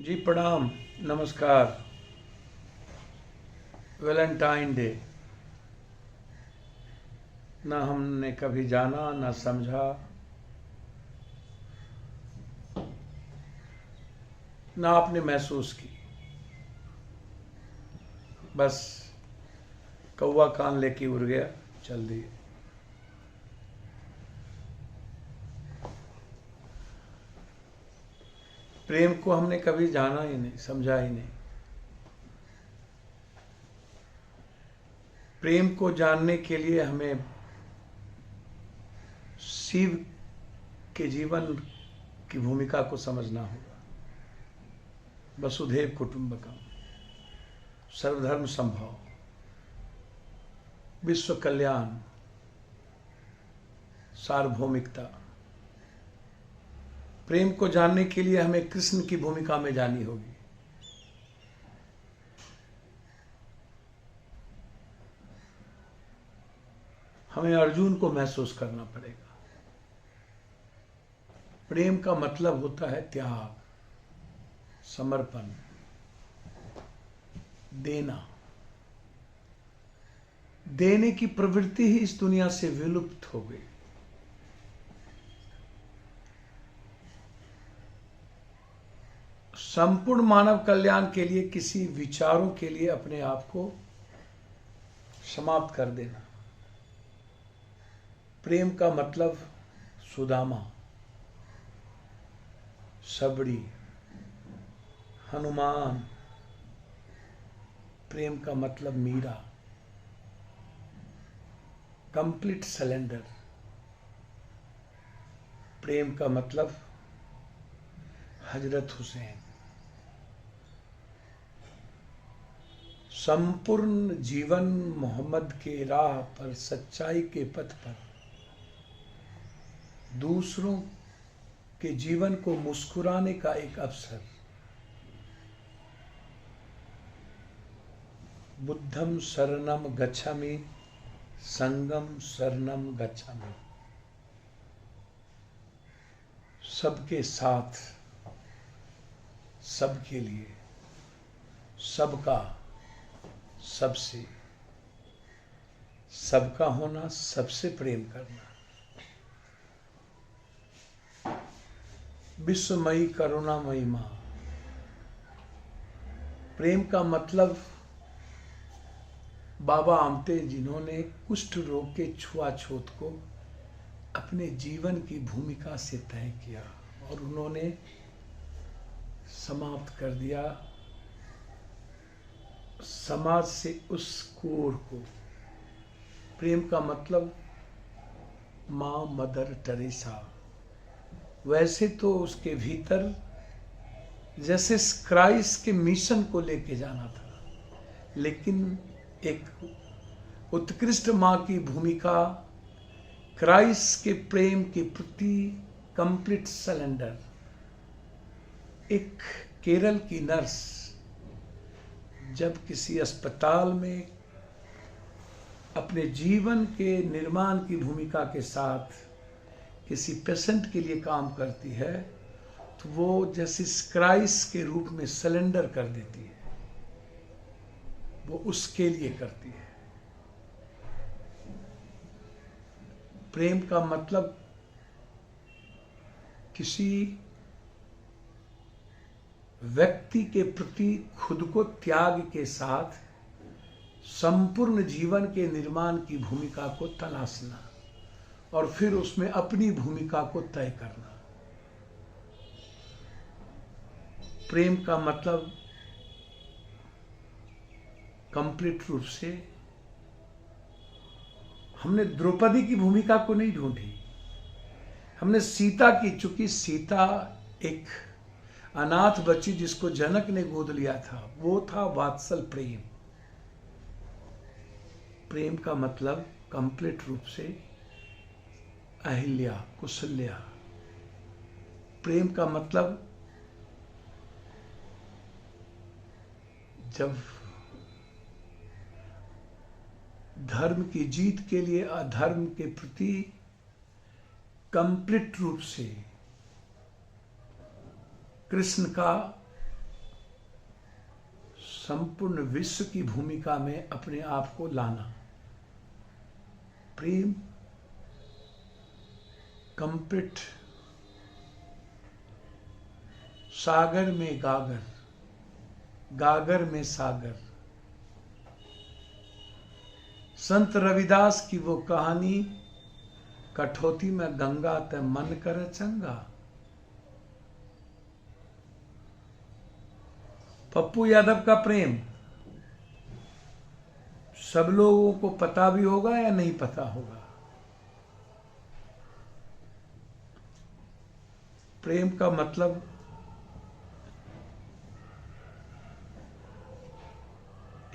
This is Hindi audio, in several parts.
जी प्रणाम, नमस्कार। वैलेंटाइन डे ना हमने कभी जाना ना समझा, ना आपने महसूस की। बस कौवा कान लेके उड़ गया, चल दिए। प्रेम को हमने कभी जाना ही नहीं, समझा ही नहीं। प्रेम को जानने के लिए हमें शिव के जीवन की भूमिका को समझना होगा। वसुधैव कुटुंबकम, सर्वधर्म संभव, विश्व कल्याण, सार्वभौमिकता। प्रेम को जानने के लिए हमें कृष्ण की भूमिका में जानी होगी। हमें अर्जुन को महसूस करना पड़ेगा। प्रेम का मतलब होता है त्याग, समर्पण, देना। देने की प्रवृत्ति ही इस दुनिया से विलुप्त हो गई। संपूर्ण मानव कल्याण के लिए किसी विचारों के लिए अपने आप को समाप्त कर देना। प्रेम का मतलब सुदामा, सबड़ी, हनुमान। प्रेम का मतलब मीरा, कंप्लीट सरेंडर। प्रेम का मतलब हजरत हुसैन, संपूर्ण जीवन मोहम्मद के राह पर, सच्चाई के पथ पर, दूसरों के जीवन को मुस्कुराने का एक अवसर। बुद्धम शरणम गच्छामि, संगम शरणम गच्छामि। सबके साथ, सबके लिए, सबका, सबसे, सबका होना, सबसे प्रेम करना। विश्वमयी करुणामयी मां। प्रेम का मतलब बाबा आमटे, जिन्होंने कुष्ठ रोग के छुआछूत को अपने जीवन की भूमिका से तय किया और उन्होंने समाप्त कर दिया समाज से उस कोर को। प्रेम का मतलब मां मदर टेरेसा। वैसे तो उसके भीतर जैसे क्राइस्ट के मिशन को लेके जाना था, लेकिन एक उत्कृष्ट मां की भूमिका क्राइस्ट के प्रेम के प्रति कंप्लीट सरेंडर। एक केरल की नर्स जब किसी अस्पताल में अपने जीवन के निर्माण की भूमिका के साथ किसी पेशेंट के लिए काम करती है, तो वो जैसे क्राइस्ट के रूप में सरेंडर कर देती है। वो उसके लिए करती है। प्रेम का मतलब किसी व्यक्ति के प्रति खुद को त्याग के साथ संपूर्ण जीवन के निर्माण की भूमिका को तलाशना और फिर उसमें अपनी भूमिका को तय करना। प्रेम का मतलब कंप्लीट रूप से हमने द्रौपदी की भूमिका को नहीं ढूंढी, हमने सीता की। चूंकि सीता एक अनाथ बच्ची जिसको जनक ने गोद लिया था, वो था वात्सल प्रेम। प्रेम का मतलब कंप्लीट रूप से अहिल्या, कुशल्या। प्रेम का मतलब जब धर्म की जीत के लिए अधर्म के प्रति कंप्लीट रूप से कृष्ण का संपूर्ण विश्व की भूमिका में अपने आप को लाना। प्रेम कंप्लीट सागर में गागर, गागर में सागर। संत रविदास की वो कहानी, कठौती में गंगा ते मन करे चंगा। पप्पू यादव का प्रेम सब लोगों को पता भी होगा या नहीं पता होगा। प्रेम का मतलब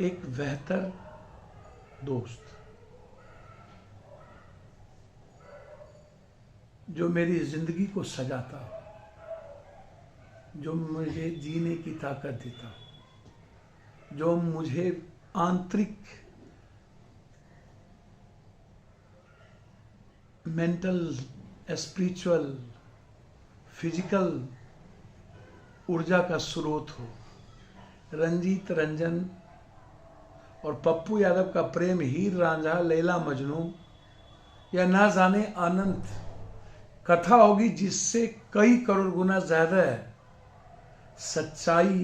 एक बेहतर दोस्त जो मेरी जिंदगी को सजाता हो, जो मुझे जीने की ताकत देता हो, जो मुझे आंतरिक मेंटल, स्पिरिचुअल, फिजिकल ऊर्जा का स्रोत हो। रंजीत रंजन और पप्पू यादव का प्रेम हीर रांझा, लैला मजनू या ना जाने अनंत कथा होगी, जिससे कई करोड़ गुना ज्यादा सच्चाई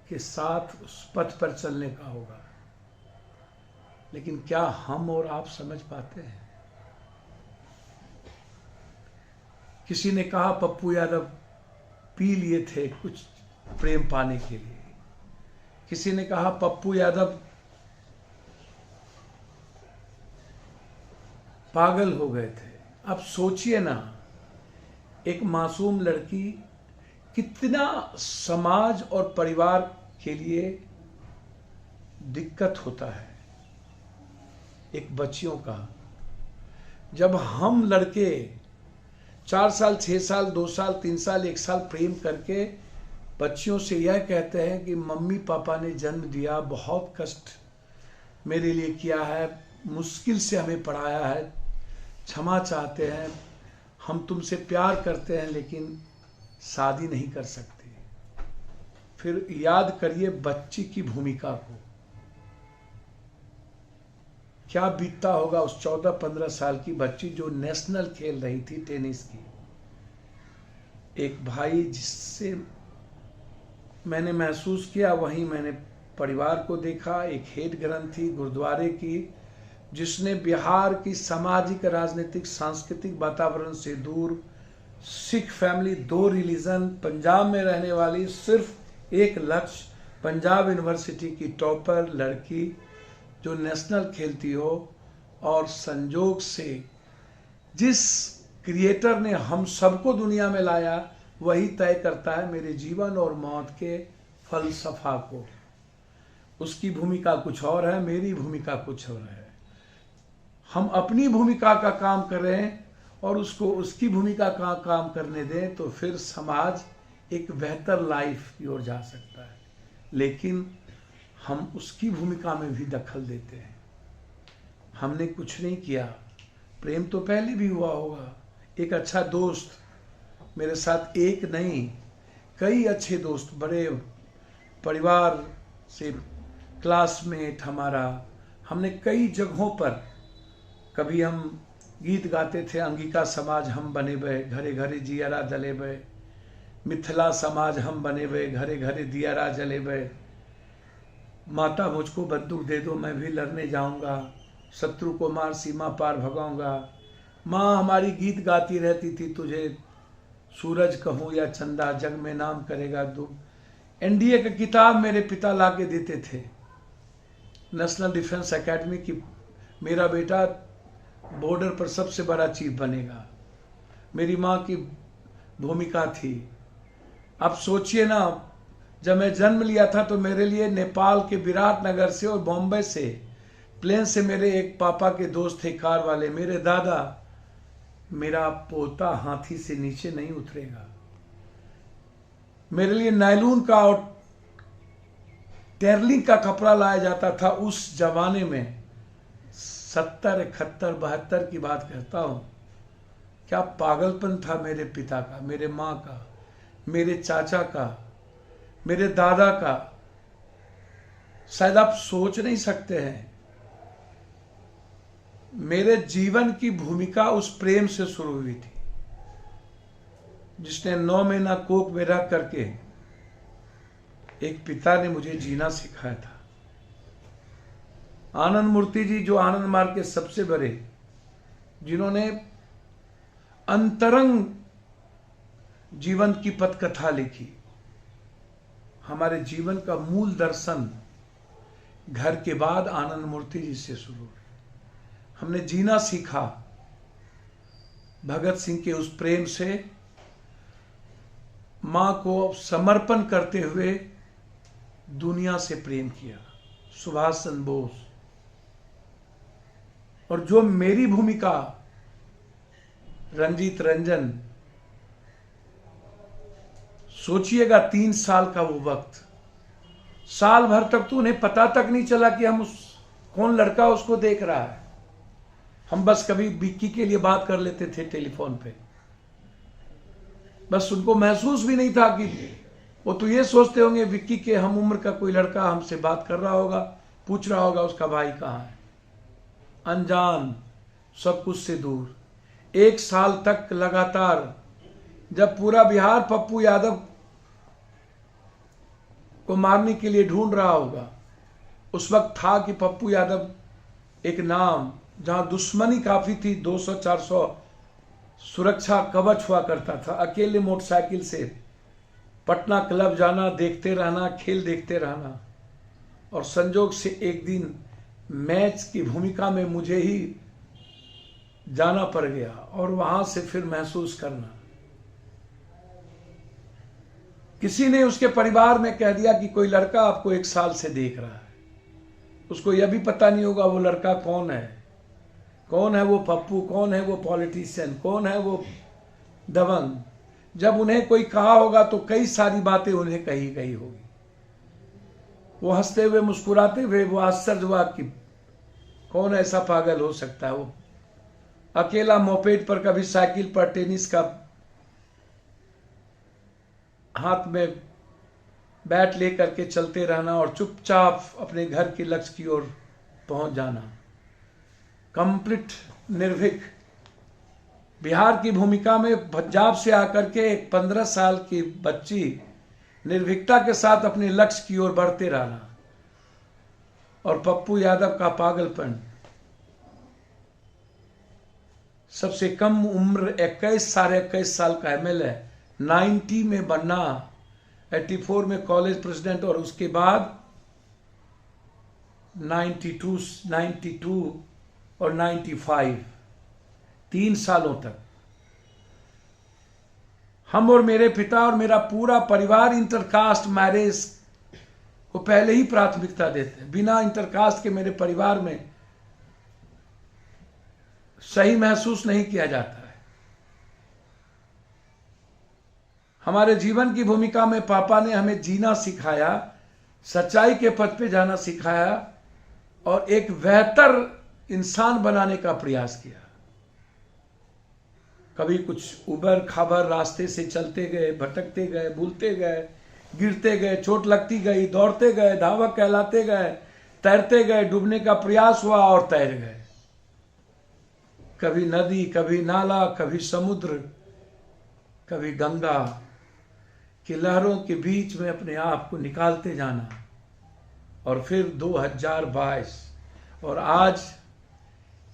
के साथ उस पथ पर चलने का होगा। लेकिन क्या हम और आप समझ पाते हैं? किसी ने कहा पप्पू यादव पी लिए थे कुछ प्रेम पाने के लिए, किसी ने कहा पप्पू यादव पागल हो गए थे। अब सोचिए ना, एक मासूम लड़की कितना समाज और परिवार के लिए दिक्कत होता है। एक बच्चियों का, जब हम लड़के 4 साल, 6 साल, 2 साल, 3 साल, 1 साल प्रेम करके बच्चियों से यह कहते हैं कि मम्मी पापा ने जन्म दिया, बहुत कष्ट मेरे लिए किया है, मुश्किल से हमें पढ़ाया है, क्षमा चाहते हैं, हम तुमसे प्यार करते हैं लेकिन शादी नहीं कर सकते। फिर याद करिए बच्ची की भूमिका को, क्या बीतता होगा उस 14-15 साल की बच्ची जो नेशनल खेल रही थी टेनिस की। एक भाई जिससे मैंने महसूस किया, वहीं मैंने परिवार को देखा। एक हेड ग्रंथी गुरुद्वारे की, जिसने बिहार की सामाजिक, राजनीतिक, सांस्कृतिक वातावरण से दूर, सिख फैमिली, 2 रिलीजन, पंजाब में रहने वाली, सिर्फ एक लक्ष्य, पंजाब यूनिवर्सिटी की टॉपर लड़की जो नेशनल खेलती हो। और संजोग से जिस क्रिएटर ने हम सबको दुनिया में लाया, वही तय करता है मेरे जीवन और मौत के फलसफा को। उसकी भूमिका कुछ और है, मेरी भूमिका कुछ और है। हम अपनी भूमिका का काम करें और उसको उसकी भूमिका का काम करने दें, तो फिर समाज एक बेहतर लाइफ की ओर जा सकता है। लेकिन हम उसकी भूमिका में भी दखल देते हैं। हमने कुछ नहीं किया, प्रेम तो पहले भी हुआ होगा। एक अच्छा दोस्त मेरे साथ, एक नहीं कई अच्छे दोस्त, बड़े परिवार से क्लासमेट हमारा, हमने कई जगहों पर, कभी हम गीत गाते थे, अंगिका समाज हम बने बे, घरे घरे जियारा जले बे, मिथिला समाज हम बने बे, घरे घरे दियारा जले बे, माता मुझको बंदूक दे दो मैं भी लड़ने जाऊंगा, शत्रु को मार सीमा पार भगाऊंगा। माँ हमारी गीत गाती रहती थी, तुझे सूरज कहूँ या चंदा, जग में नाम करेगा तू। एनडीए का किताब मेरे पिता ला के देते थे, नेशनल डिफेंस एकेडमी की, मेरा बेटा बॉर्डर पर सबसे बड़ा चीफ बनेगा। मेरी माँ की भूमिका थी। अब सोचिए ना, जब मैं जन्म लिया था तो मेरे लिए नेपाल के विराटनगर से और बॉम्बे से प्लेन से मेरे एक पापा के दोस्त थे कार वाले, मेरे दादा, मेरा पोता हाथी से नीचे नहीं उतरेगा। मेरे लिए नायलून का और टेरलिंग का कपड़ा लाया जाता था उस जमाने में। 70, 71, 72 की बात करता हूं। क्या पागलपन था मेरे पिता का, मेरे माँ का, मेरे चाचा का, मेरे दादा का। शायद आप सोच नहीं सकते हैं, मेरे जीवन की भूमिका उस प्रेम से शुरू हुई थी जिसने 9 महीना कोख में रह करके एक पिता ने मुझे जीना सिखाया था। आनंद मूर्ति जी, जो आनंद मार्ग के सबसे बड़े, जिन्होंने अंतरंग जीवन की पथकथा लिखी, हमारे जीवन का मूल दर्शन घर के बाद आनंद मूर्ति जी से शुरू हुआ। हमने जीना सीखा भगत सिंह के उस प्रेम से, मां को समर्पण करते हुए दुनिया से प्रेम किया, सुभाष चंद्र बोस। और जो मेरी भूमिका, रंजीत रंजन, सोचिएगा 3 साल का वो वक्त, साल भर तक तो उन्हें पता तक नहीं चला कि हम कौन लड़का उसको देख रहा है। हम बस कभी विक्की के लिए बात कर लेते थे टेलीफोन पे, बस उनको महसूस भी नहीं था कि वो तो ये सोचते होंगे विक्की के हम उम्र का कोई लड़का हमसे बात कर रहा होगा, पूछ रहा होगा उसका भाई कहाँ है। अनजान, सब कुछ से दूर। 1 साल तक लगातार, जब पूरा बिहार पप्पू यादव को मारने के लिए ढूंढ रहा होगा, उस वक्त था कि पप्पू यादव एक नाम, जहां दुश्मनी काफी थी, 200-400 सुरक्षा कवच हुआ करता था। अकेले मोटरसाइकिल से पटना क्लब जाना, देखते रहना, खेल देखते रहना। और संजोग से एक दिन मैच की भूमिका में मुझे ही जाना पड़ गया और वहां से फिर महसूस करना। किसी ने उसके परिवार में कह दिया कि कोई लड़का आपको 1 साल से देख रहा है। उसको यह भी पता नहीं होगा वो लड़का कौन है, कौन है वो पप्पू, कौन है वो पॉलिटिशियन, कौन है वो दबंग। जब उन्हें कोई कहा होगा तो कई सारी बातें उन्हें कही गई होगी। वो हंसते हुए, मुस्कुराते हुए, वो आश्चर्य हुआ कि कौन ऐसा पागल हो सकता है। वो अकेला मोपेड पर, कभी साइकिल पर, टेनिस का हाथ में बैट लेकर के चलते रहना और चुपचाप अपने घर के लक्ष्य की ओर पहुंच जाना। कंप्लीट निर्भीक। बिहार की भूमिका में पंजाब से आकर के एक 15 साल की बच्ची निर्भीकता के साथ अपने लक्ष्य की ओर बढ़ते रहना। और पप्पू यादव का पागलपन, सबसे कम उम्र 21, 21.5 साल का एमएलए, 90 में बनना, 84 में कॉलेज प्रेसिडेंट, और उसके बाद 92 और 95, 3 सालों तक हम और मेरे पिता और मेरा पूरा परिवार इंटरकास्ट मैरिज को पहले ही प्राथमिकता देते हैं। बिना इंटरकास्ट के मेरे परिवार में सही महसूस नहीं किया जाता है। हमारे जीवन की भूमिका में पापा ने हमें जीना सिखाया, सच्चाई के पथ पे जाना सिखाया और एक बेहतर इंसान बनाने का प्रयास किया। कभी कुछ उबर खाबर रास्ते से चलते गए, भटकते गए, भूलते गए, गिरते गए, चोट लगती गई, दौड़ते गए, धावक कहलाते गए, तैरते गए, डूबने का प्रयास हुआ और तैर गए। कभी नदी, कभी नाला, कभी समुद्र, कभी गंगा की लहरों के बीच में अपने आप को निकालते जाना। और फिर 2022 और आज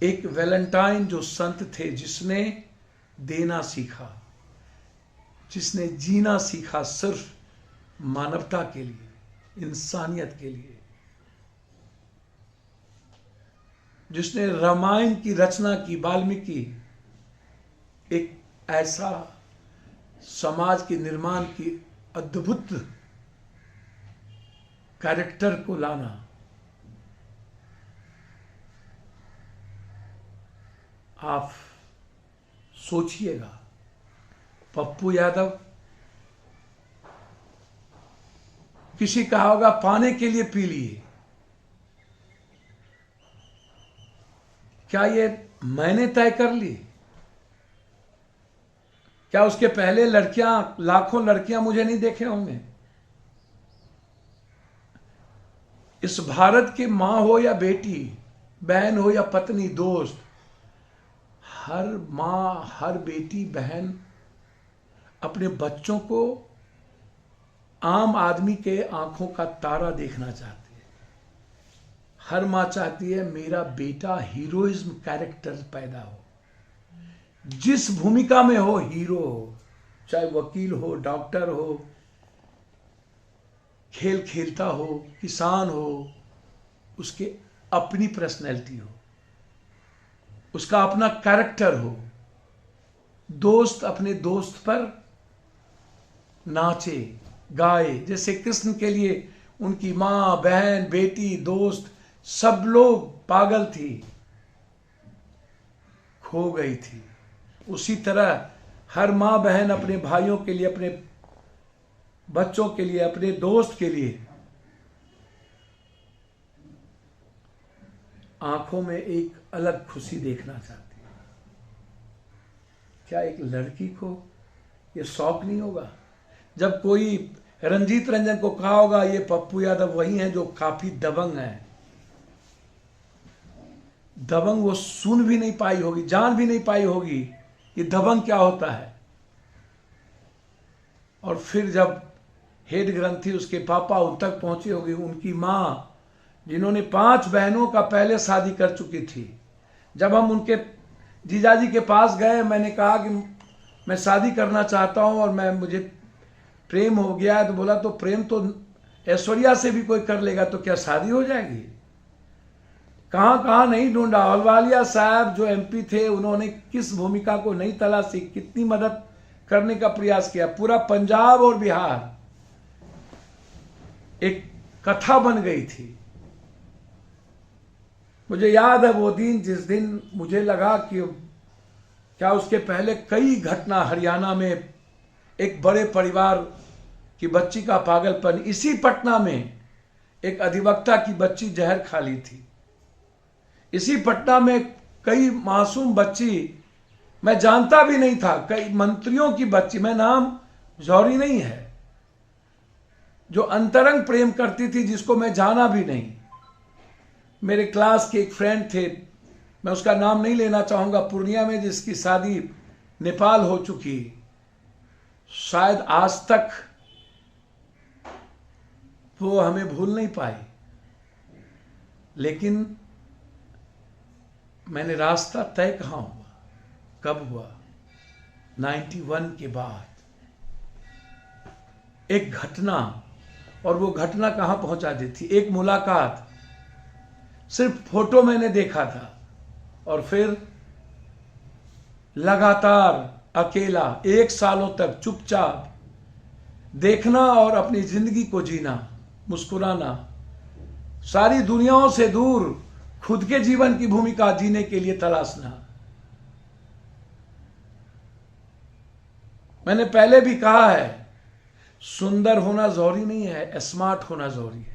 एक वैलेंटाइन जो संत थे, जिसने देना सीखा, जिसने जीना सीखा सिर्फ मानवता के लिए, इंसानियत के लिए, जिसने रामायण की रचना की, वाल्मीकि, एक ऐसा समाज के निर्माण की अद्भुत कैरेक्टर को लाना। आप सोचिएगा, पप्पू यादव, किसी कहा होगा पाने के लिए पी लिए, क्या ये मैंने तय कर ली? क्या उसके पहले लाखों लड़कियां मुझे नहीं देखे होंगे? इस भारत के माँ हो या बेटी, बहन हो या पत्नी, दोस्त, हर माँ, हर बेटी, बहन अपने बच्चों को आम आदमी के आंखों का तारा देखना चाहती है। हर माँ चाहती है मेरा बेटा हीरोइज्म कैरेक्टर पैदा हो, जिस भूमिका में हो हीरो हो, चाहे वकील हो, डॉक्टर हो, खेल खेलता हो, किसान हो, उसके अपनी पर्सनैलिटी हो, उसका अपना कैरेक्टर हो। दोस्त अपने दोस्त पर नाचे गाए, जैसे कृष्ण के लिए उनकी माँ, बहन, बेटी, दोस्त सब लोग पागल थी, खो गई थी। उसी तरह हर माँ बहन अपने भाइयों के लिए, अपने बच्चों के लिए, अपने दोस्त के लिए आंखों में एक अलग खुशी देखना चाहती है। क्या एक लड़की को ये शौक नहीं होगा? जब कोई रंजीत रंजन को कहा होगा ये पप्पू यादव वही हैं जो काफी दबंग हैं, दबंग वो सुन भी नहीं पाई होगी, जान भी नहीं पाई होगी ये दबंग क्या होता है। और फिर जब हेड ग्रंथी उसके पापा उन तक पहुंचे होगी, उनकी माँ जिन्होंने 5 बहनों का पहले शादी कर चुकी थी, जब हम उनके जीजाजी के पास गए, मैंने कहा कि मैं शादी करना चाहता हूं और मुझे प्रेम हो गया है, तो बोला तो प्रेम तो ऐश्वर्या से भी कोई कर लेगा, तो क्या शादी हो जाएगी? कहां कहां नहीं ढूंढा। अहलुवालिया साहब जो एमपी थे, उन्होंने किस भूमिका को नहीं तलाशी, कितनी मदद करने का प्रयास किया। पूरा पंजाब और बिहार एक कथा बन गई थी। मुझे याद है वो दिन, जिस दिन मुझे लगा कि क्या उसके पहले कई घटना हरियाणा में एक बड़े परिवार की बच्ची का पागलपन, इसी पटना में एक अधिवक्ता की बच्ची जहर खा ली थी, इसी पटना में कई मासूम बच्ची, मैं जानता भी नहीं था, कई मंत्रियों की बच्ची, मैं नाम जौहरी नहीं है, जो अंतरंग प्रेम करती थी, जिसको मैं जाना भी नहीं। मेरे क्लास के एक फ्रेंड थे, मैं उसका नाम नहीं लेना चाहूंगा, पूर्णिया में, जिसकी शादी नेपाल हो चुकी, शायद आज तक वो हमें भूल नहीं पाई। लेकिन मैंने रास्ता तय कहां हुआ, कब हुआ? 91 के बाद एक घटना, और वो घटना कहां पहुंचा दी थी? एक मुलाकात, सिर्फ फोटो मैंने देखा था, और फिर लगातार अकेला 1 सालों तक चुपचाप देखना और अपनी जिंदगी को जीना, मुस्कुराना, सारी दुनियाओं से दूर खुद के जीवन की भूमिका जीने के लिए तलाशना। मैंने पहले भी कहा है, सुंदर होना जरूरी नहीं है, स्मार्ट होना जरूरी है।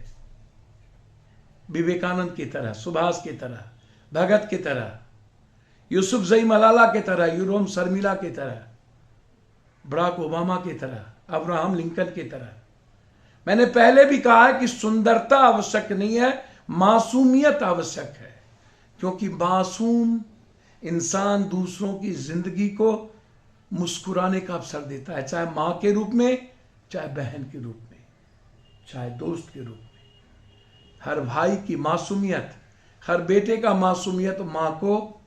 विवेकानंद की तरह, सुभाष की तरह, भगत की तरह, यूसुफ जई मलाला की तरह, यूरोम शर्मिला की तरह, बराक ओबामा की तरह, अब्राहम लिंकन की तरह। मैंने पहले भी कहा है कि सुंदरता आवश्यक नहीं है, मासूमियत आवश्यक है, क्योंकि मासूम इंसान दूसरों की जिंदगी को मुस्कुराने का अवसर देता है, चाहे मां के रूप में, चाहे बहन के रूप में, चाहे दोस्त के रूप में। हर भाई की मासूमियत, हर बेटे का मासूमियत मां को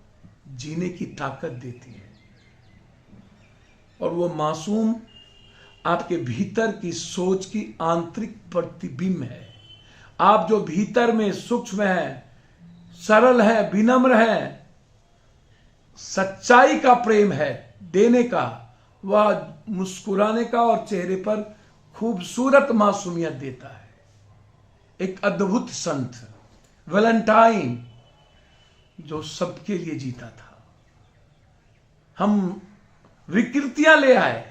जीने की ताकत देती है। और वो मासूम आपके भीतर की सोच की आंतरिक प्रतिबिंब है। आप जो भीतर में सूक्ष्म है, सरल है, विनम्र है, सच्चाई का प्रेम है देने का, वह मुस्कुराने का और चेहरे पर खूबसूरत मासूमियत देता है। एक अद्भुत संत वैलेंटाइन जो सबके लिए जीता था। हम विकृतियां ले आए,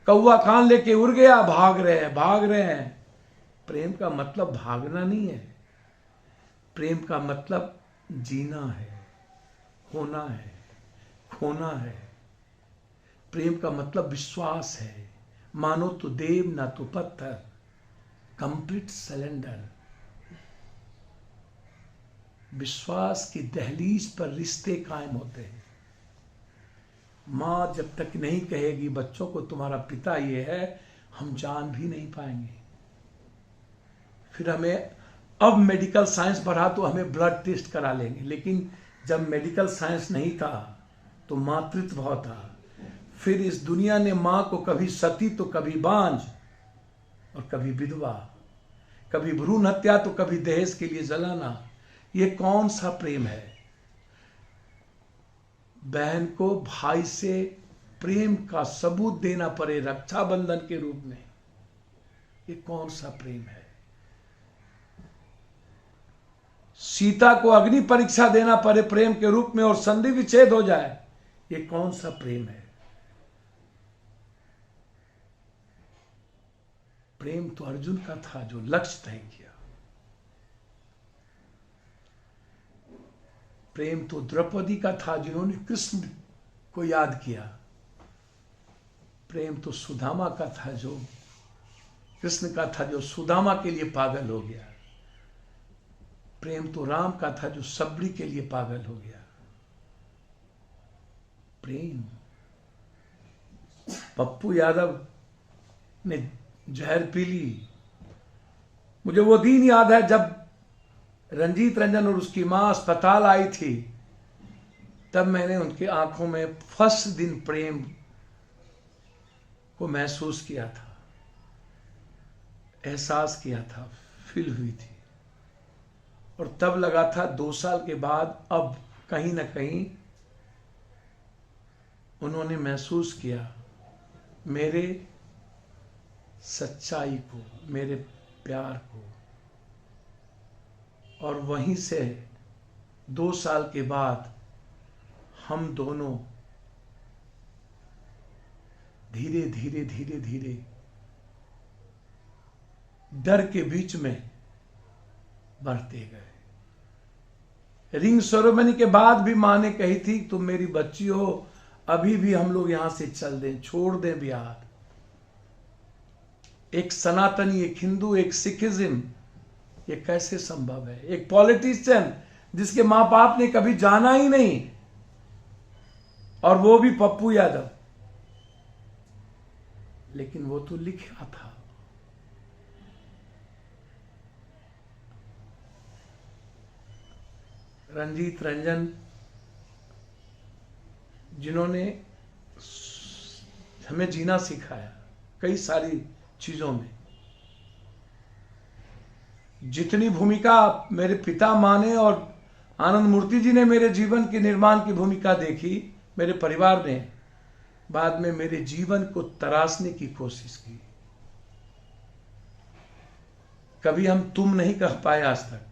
कौवा कान लेके उड़ गया, भाग रहे हैं, भाग रहे हैं। प्रेम का मतलब भागना नहीं है, प्रेम का मतलब जीना है, होना है, खोना है। प्रेम का मतलब विश्वास है, मानो तो देव ना तो पत्थर। Complete surrender. विश्वास की दहलीज पर रिश्ते कायम होते हैं। माँ जब तक नहीं कहेगी बच्चों को तुम्हारा पिता ये है, हम जान भी नहीं पाएंगे। फिर हमें अब मेडिकल साइंस बढ़ा तो हमें ब्लड टेस्ट करा लेंगे, लेकिन जब मेडिकल साइंस नहीं था तो मातृत्व भाव था। फिर इस दुनिया ने माँ को कभी सती तो कभी बांझ और कभी विधवा, कभी भ्रूण हत्या तो कभी दहेज के लिए जलाना। ये कौन सा प्रेम है? बहन को भाई से प्रेम का सबूत देना पड़े रक्षाबंधन के रूप में, ये कौन सा प्रेम है? सीता को अग्नि परीक्षा देना पड़े प्रेम के रूप में और संधि विच्छेद हो जाए, ये कौन सा प्रेम है? प्रेम तो अर्जुन का था जो लक्ष्य तय किया। प्रेम तो द्रौपदी का था जिन्होंने कृष्ण को याद किया। प्रेम तो सुदामा का था जो कृष्ण का था जो सुदामा के लिए पागल हो गया। प्रेम तो राम का था जो सबरी के लिए पागल हो गया। प्रेम पप्पू यादव ने जहर पी ली। मुझे वो दिन याद है जब रंजीत रंजन और उसकी मां अस्पताल आई थी, तब मैंने उनकी आंखों में फर्स्ट दिन प्रेम को महसूस किया था, एहसास किया था, फील हुई थी। और तब लगा था 2 साल के बाद अब कहीं ना कहीं उन्होंने महसूस किया मेरे सच्चाई को, मेरे प्यार को। और वहीं से 2 साल के बाद हम दोनों धीरे धीरे धीरे धीरे डर के बीच में बढ़ते गए। रिंग सेरेमनी के बाद भी मां ने कही थी तुम मेरी बच्ची हो, अभी भी हम लोग यहां से चल दें, छोड़ दें बिहार। एक सनातनी, एक हिंदू, एक सिखिज्म, ये कैसे संभव है? एक पॉलिटिशियन जिसके मां बाप ने कभी जाना ही नहीं, और वो भी पप्पू यादव, लेकिन वो तो लिखा था। रंजीत रंजन जिन्होंने हमें जीना सिखाया कई सारी चीजों में। जितनी भूमिका मेरे पिता मां ने और आनंद मूर्ति जी ने मेरे जीवन के निर्माण की भूमिका देखी, मेरे परिवार ने बाद में मेरे जीवन को तराशने की कोशिश की। कभी हम तुम नहीं कह पाए आज तक,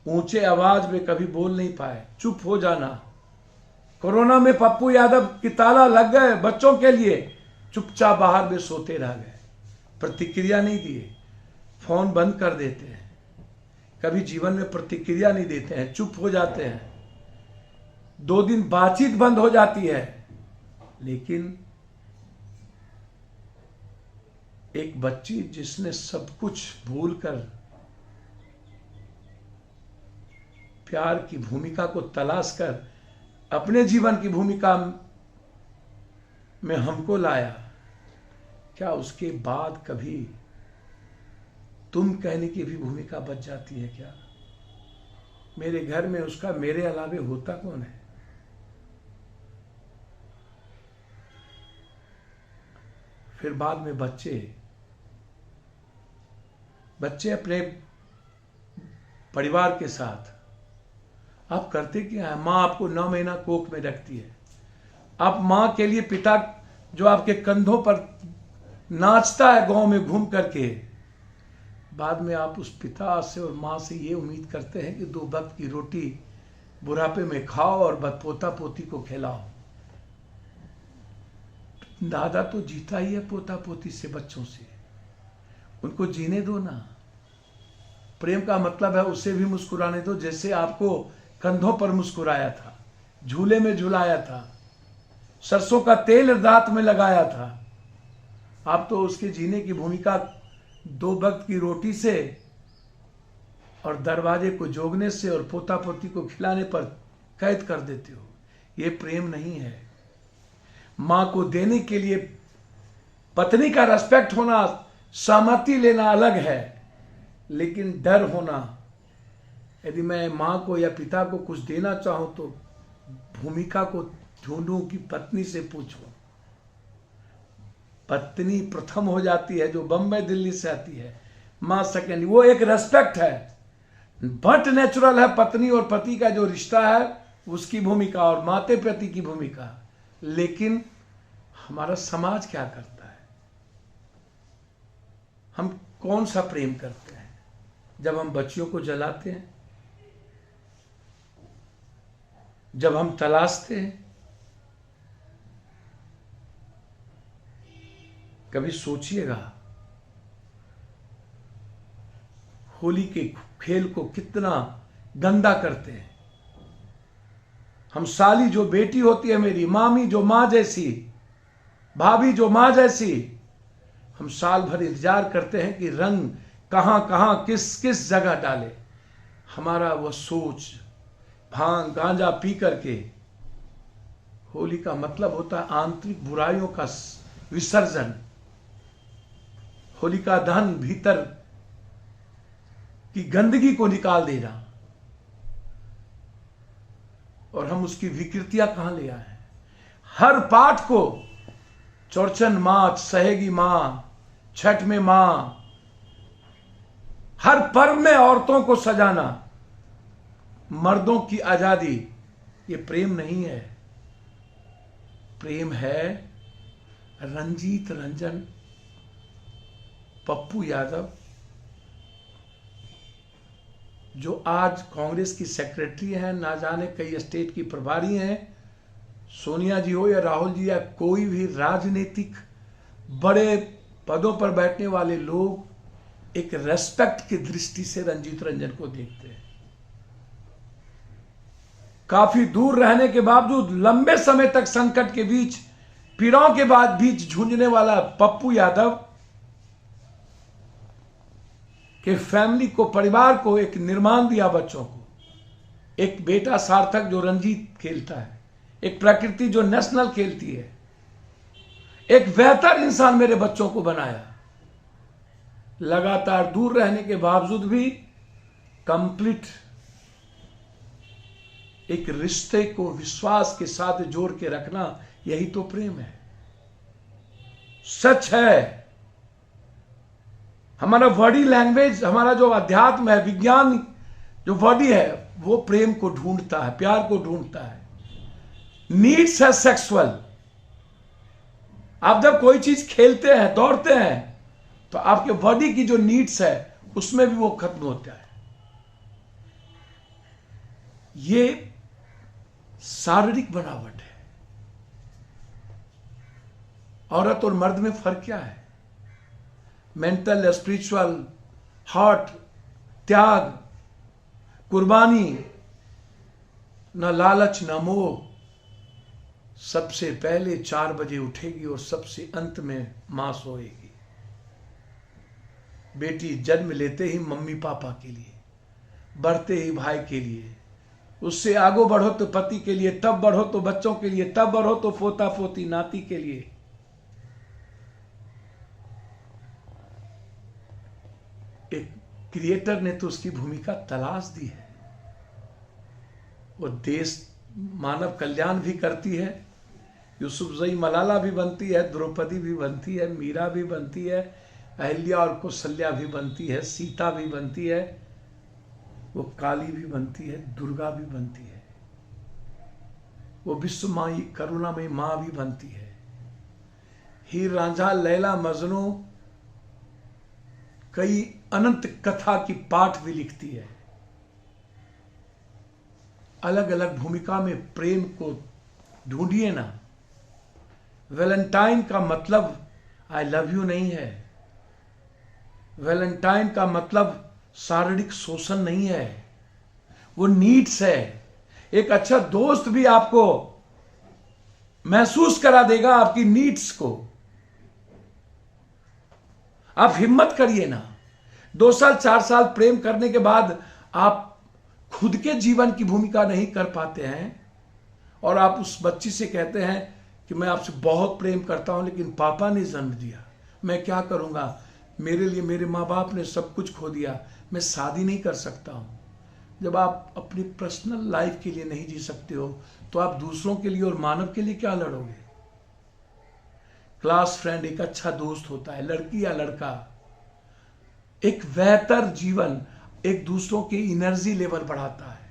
ऊंचे आवाज में कभी बोल नहीं पाए, चुप हो जाना। कोरोना में पप्पू यादव की ताला लग गए बच्चों के लिए, चुपचाप बाहर में सोते रह गए, प्रतिक्रिया नहीं दिए, फोन बंद कर देते हैं, कभी जीवन में प्रतिक्रिया नहीं देते हैं, चुप हो जाते हैं, 2 दिन बातचीत बंद हो जाती है। लेकिन एक बच्ची जिसने सब कुछ भूलकर प्यार की भूमिका को तलाश कर अपने जीवन की भूमिका में हमको लाया, क्या उसके बाद कभी तुम कहने की भी भूमिका बच जाती है क्या? मेरे घर में उसका मेरे अलावे होता कौन है? फिर बाद में बच्चे अपने परिवार के साथ, आप करते क्या है? मां आपको 9 महीना कोख में रखती है, आप मां के लिए पिता जो आपके कंधों पर नाचता है गांव में घूम करके, बाद में आप उस पिता से और मां से ये उम्मीद करते हैं कि 2 वक्त की रोटी बुढ़ापे में खाओ और पोता पोती को खिलाओ। दादा तो जीता ही है पोता पोती से, बच्चों से, उनको जीने दो ना। प्रेम का मतलब है उसे भी मुस्कुराने दो जैसे आपको कंधों पर मुस्कुराया था, झूले में झुलाया था, सरसों का तेल दांत में लगाया था। आप तो उसके जीने की भूमिका 2 वक्त की रोटी से और दरवाजे को जोगने से और पोता पोती को खिलाने पर कैद कर देते हो। ये प्रेम नहीं है। मां को देने के लिए पत्नी का रेस्पेक्ट होना, सहमति लेना अलग है, लेकिन डर होना, यदि मैं मां को या पिता को कुछ देना चाहूं तो भूमिका को ढूंढूं कि पत्नी से पूछूं। पत्नी प्रथम हो जाती है, जो बंबई दिल्ली से आती है, मां सेकेंड। वो एक रेस्पेक्ट है, बट नेचुरल है पत्नी और पति का जो रिश्ता है उसकी भूमिका और माते पिता की भूमिका। लेकिन हमारा समाज क्या करता है? हम कौन सा प्रेम करते हैं? जब हम बच्चियों को जलाते हैं, जब हम तलाशते हैं। कभी सोचिएगा, होली के खेल को कितना गंदा करते हैं। हम साली जो बेटी होती है मेरी, मामी जो मां जैसी, भाभी जो मां जैसी, हम साल भर इंतजार करते हैं कि रंग कहां कहां किस किस जगह डाले। हमारा वह सोच भांग गांजा पी करके। होली का मतलब होता है आंतरिक बुराइयों का विसर्जन, होलिका दहन, भीतर की गंदगी को निकाल देना। और हम उसकी विकृतियां कहां ले आए हैं? हर पाठ को चौरचन माँ, सहेगी मां, छठ में मां, हर पर्व में औरतों को सजाना, मर्दों की आजादी, ये प्रेम नहीं है। प्रेम है रंजीत रंजन, पप्पू यादव, जो आज कांग्रेस की सेक्रेटरी हैं, ना जाने कई स्टेट की प्रभारी हैं। सोनिया जी हो या राहुल जी या कोई भी राजनीतिक बड़े पदों पर बैठने वाले लोग एक रेस्पेक्ट की दृष्टि से रंजीत रंजन को देखते हैं। काफी दूर रहने के बावजूद लंबे समय तक संकट के बीच, पीड़ाओं के बाद बीच झूंझने वाला पप्पू यादव के फैमिली को, परिवार को एक निर्माण दिया, बच्चों को एक बेटा सार्थक जो रंजीत खेलता है, एक प्रकृति जो नेशनल खेलती है, एक बेहतर इंसान मेरे बच्चों को बनाया। लगातार दूर रहने के बावजूद भी कंप्लीट एक रिश्ते को विश्वास के साथ जोड़ के रखना, यही तो प्रेम है। सच है, हमारा बॉडी लैंग्वेज, हमारा जो अध्यात्म है, विज्ञान जो बॉडी है, वो प्रेम को ढूंढता है, प्यार को ढूंढता है। नीड्स है सेक्सुअल। आप जब कोई चीज खेलते हैं, दौड़ते हैं, तो आपके बॉडी की जो नीड्स है उसमें भी वो खत्म होता है। ये शारीरिक बनावट है। औरत और मर्द में फर्क क्या है? मेंटल, स्पिरिचुअल, हार्ट, त्याग, कुर्बानी, न लालच न मोह। सबसे पहले 4 बजे उठेगी और सबसे अंत में मां सोएगी। बेटी जन्म लेते ही मम्मी पापा के लिए, बढ़ते ही भाई के लिए, उससे आगे बढ़ो तो पति के लिए, तब बढ़ो तो बच्चों के लिए, तब बढ़ो तो पोता पोती नाती के लिए। एक क्रिएटर ने तो उसकी भूमिका तलाश दी है। वो देश मानव कल्याण भी करती है। यूसुफजई मलाला भी बनती है, द्रौपदी भी बनती है, मीरा भी बनती है, अहिल्या और कौशल्या भी बनती है, सीता भी बनती है, वो काली भी बनती है, दुर्गा भी बनती है, वो विश्वमाई करुणामयी मां भी बनती है। हीर रांझा, लैला मजनू, कई अनंत कथा की पाठ भी लिखती है। अलग अलग भूमिका में प्रेम को ढूंढिए ना। वैलेंटाइन का मतलब आई लव यू नहीं है। वैलेंटाइन का मतलब शारीरिक शोषण नहीं है, वो नीड्स है। एक अच्छा दोस्त भी आपको महसूस करा देगा आपकी नीड्स को। आप हिम्मत करिए ना। 2 साल 4 साल प्रेम करने के बाद आप खुद के जीवन की भूमिका नहीं कर पाते हैं और आप उस बच्ची से कहते हैं कि मैं आपसे बहुत प्रेम करता हूं लेकिन पापा ने जन्म दिया, मैं क्या करूंगा, मेरे लिए मेरे माँ बाप ने सब कुछ खो दिया, मैं शादी नहीं कर सकता हूं। जब आप अपनी पर्सनल लाइफ के लिए नहीं जी सकते हो तो आप दूसरों के लिए और मानव के लिए क्या लड़ोगे। क्लास फ्रेंड एक अच्छा दोस्त होता है, लड़की या लड़का, एक बेहतर जीवन एक दूसरों की एनर्जी लेवल बढ़ाता है,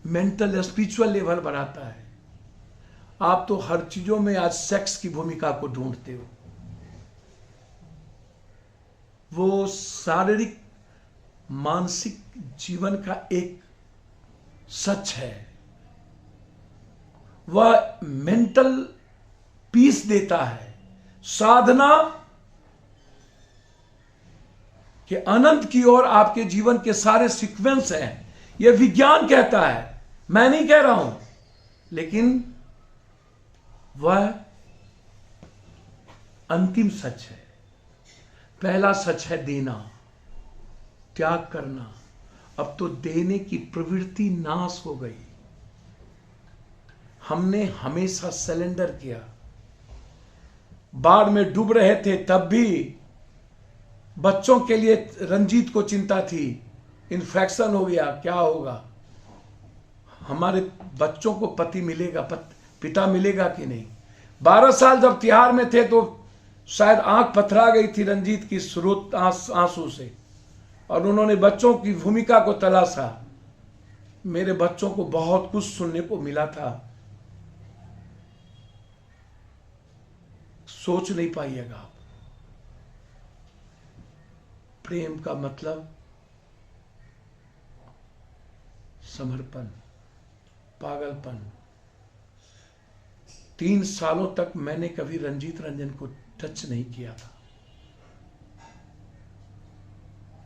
मेंटल या स्पिरिचुअल लेवल बढ़ाता है। आप तो हर चीजों में आज सेक्स की भूमिका को ढूंढते हो। वो शारीरिक मानसिक जीवन का एक सच है, वह मेंटल पीस देता है। साधना के अनंत की ओर आपके जीवन के सारे सीक्वेंस हैं, यह विज्ञान कहता है, मैं नहीं कह रहा हूं, लेकिन वह अंतिम सच है। पहला सच है देना, त्याग करना। अब तो देने की प्रवृत्ति नाश हो गई। हमने हमेशा सरेंडर किया। बाढ़ में डूब रहे थे तब भी बच्चों के लिए रंजीत को चिंता थी, इन्फेक्शन हो गया क्या होगा, हमारे बच्चों को पति मिलेगा, पिता मिलेगा कि नहीं। 12 साल जब तिहार में थे तो शायद आंख पथरा गई थी रंजीत की स्रोत आंसू से, और उन्होंने बच्चों की भूमिका को तलाशा। मेरे बच्चों को बहुत कुछ सुनने को मिला था, सोच नहीं पाइएगा आप। प्रेम का मतलब समर्पण, पागलपन। 3 सालों तक मैंने कभी रंजीत रंजन को टच नहीं किया था।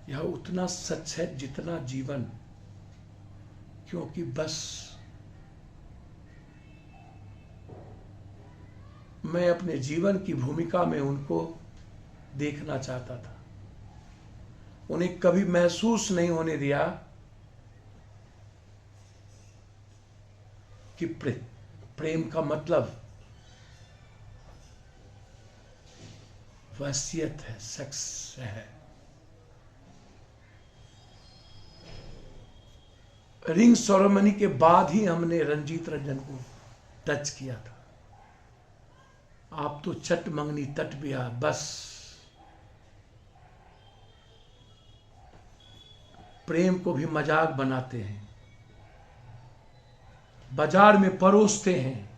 यह उतना सच है जितना जीवन, क्योंकि बस मैं अपने जीवन की भूमिका में उनको देखना चाहता था। उन्हें कभी महसूस नहीं होने दिया कि प्रेम का मतलब वसीयत है, सेक्स है। रिंग सेरेमनी के बाद ही हमने रंजीत रंजन को टच किया था। आप तो चट मंगनी तट बिया, बस प्रेम को भी मजाक बनाते हैं, बाजार में परोसते हैं।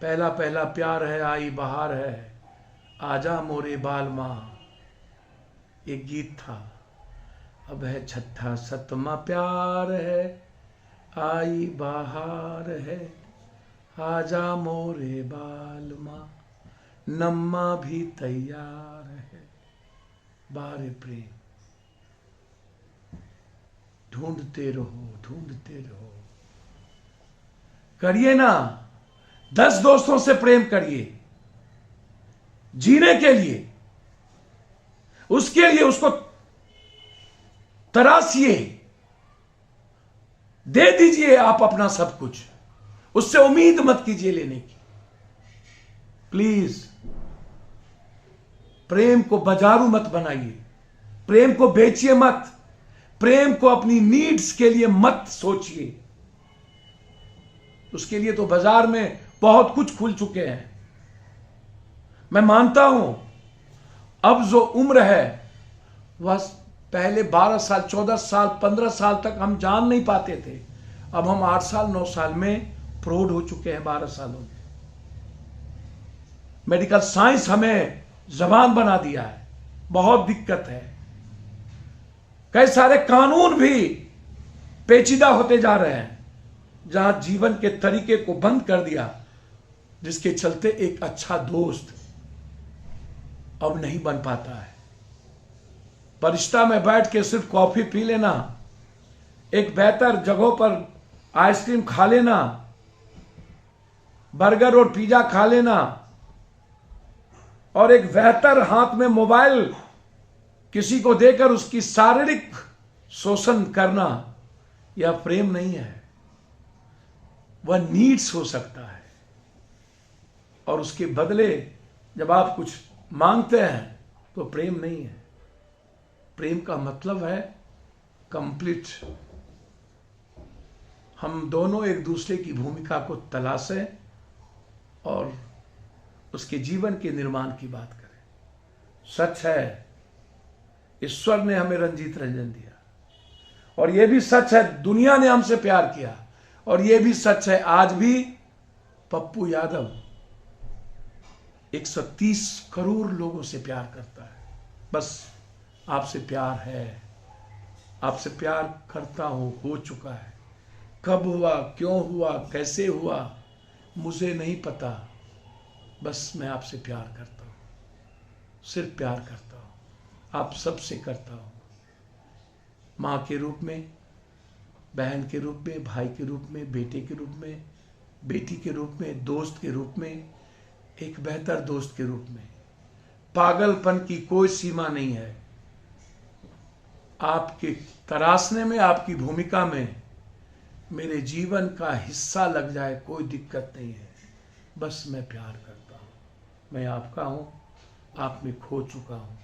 पहला पहला प्यार है, आई बहार है, आजा मोरे बाल मां, एक गीत था। अब है छठा सतमा प्यार है, आई बहार है, आजा मोरे बाल मां, नम्मा भी तैयार है। बारे प्रेम ढूंढते रहो, ढूंढते रहो। करिए ना, 10 दोस्तों से प्रेम करिए जीने के लिए, उसके लिए उसको तरासिए, दे दीजिए आप अपना सब कुछ, उससे उम्मीद मत कीजिए लेने की। प्लीज प्रेम को बाजारू मत बनाइए, प्रेम को बेचिए मत, प्रेम को अपनी नीड्स के लिए मत सोचिए। उसके लिए तो बाजार में बहुत कुछ खुल चुके हैं। मैं मानता हूं अब जो उम्र है वह पहले 12 साल 14 साल 15 साल तक हम जान नहीं पाते थे, अब हम 8 साल 9 साल में प्रौढ़ हो चुके हैं। 12 सालों में मेडिकल साइंस हमें जबान बना दिया है, बहुत दिक्कत है। कई सारे कानून भी पेचीदा होते जा रहे हैं, जहां जीवन के तरीके को बंद कर दिया, जिसके चलते एक अच्छा दोस्त अब नहीं बन पाता है। बरिस्टा में बैठ के सिर्फ कॉफी पी लेना, एक बेहतर जगहों पर आइसक्रीम खा लेना, बर्गर और पिज्जा खा लेना, और एक बेहतर हाथ में मोबाइल किसी को देकर उसकी शारीरिक शोषण करना, यह प्रेम नहीं है। वह नीड्स हो सकता है, और उसके बदले जब आप कुछ मांगते हैं तो प्रेम नहीं है। प्रेम का मतलब है कंप्लीट। हम दोनों एक दूसरे की भूमिका को तलाशें और उसके जीवन के निर्माण की बात करें। सच है, ईश्वर ने हमें रंजीत रंजन दिया, और यह भी सच है दुनिया ने हमसे प्यार किया, और यह भी सच है आज भी पप्पू यादव 130 करोड़ लोगों से प्यार करता है। बस आपसे प्यार है, आपसे प्यार करता हूं, हो चुका है। कब हुआ, क्यों हुआ, कैसे हुआ, मुझे नहीं पता। बस मैं आपसे प्यार करता हूं, सिर्फ प्यार करता हूं, आप सबसे करता हूं। माँ के रूप में, बहन के रूप में, भाई के रूप में, बेटे के रूप में, बेटी के रूप में, दोस्त के रूप में, एक बेहतर दोस्त के रूप में। पागलपन की कोई सीमा नहीं है। आपके तराशने में, आपकी भूमिका में मेरे जीवन का हिस्सा लग जाए, कोई दिक्कत नहीं है। बस मैं प्यार करता हूं, मैं आपका हूं, आप में खो चुका हूं।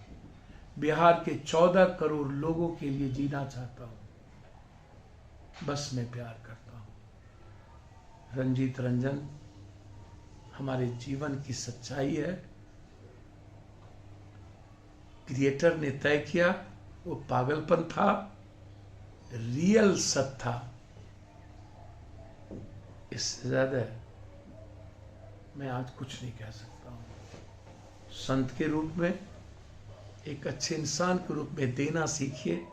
बिहार के 14 करोड़ लोगों के लिए जीना चाहता हूं, बस मैं प्यार करता हूं। रंजीत रंजन हमारे जीवन की सच्चाई है। क्रिएटर ने तय किया, वो पागलपन था, रियल सत था। इससे ज्यादा मैं आज कुछ नहीं कह सकता हूं। संत के रूप में, एक अच्छे इंसान के रूप में देना सीखिए।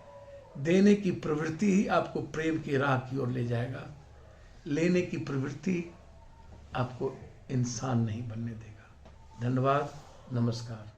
देने की प्रवृत्ति ही आपको प्रेम की राह की ओर ले जाएगा। लेने की प्रवृत्ति आपको इंसान नहीं बनने देगा। धन्यवाद, नमस्कार।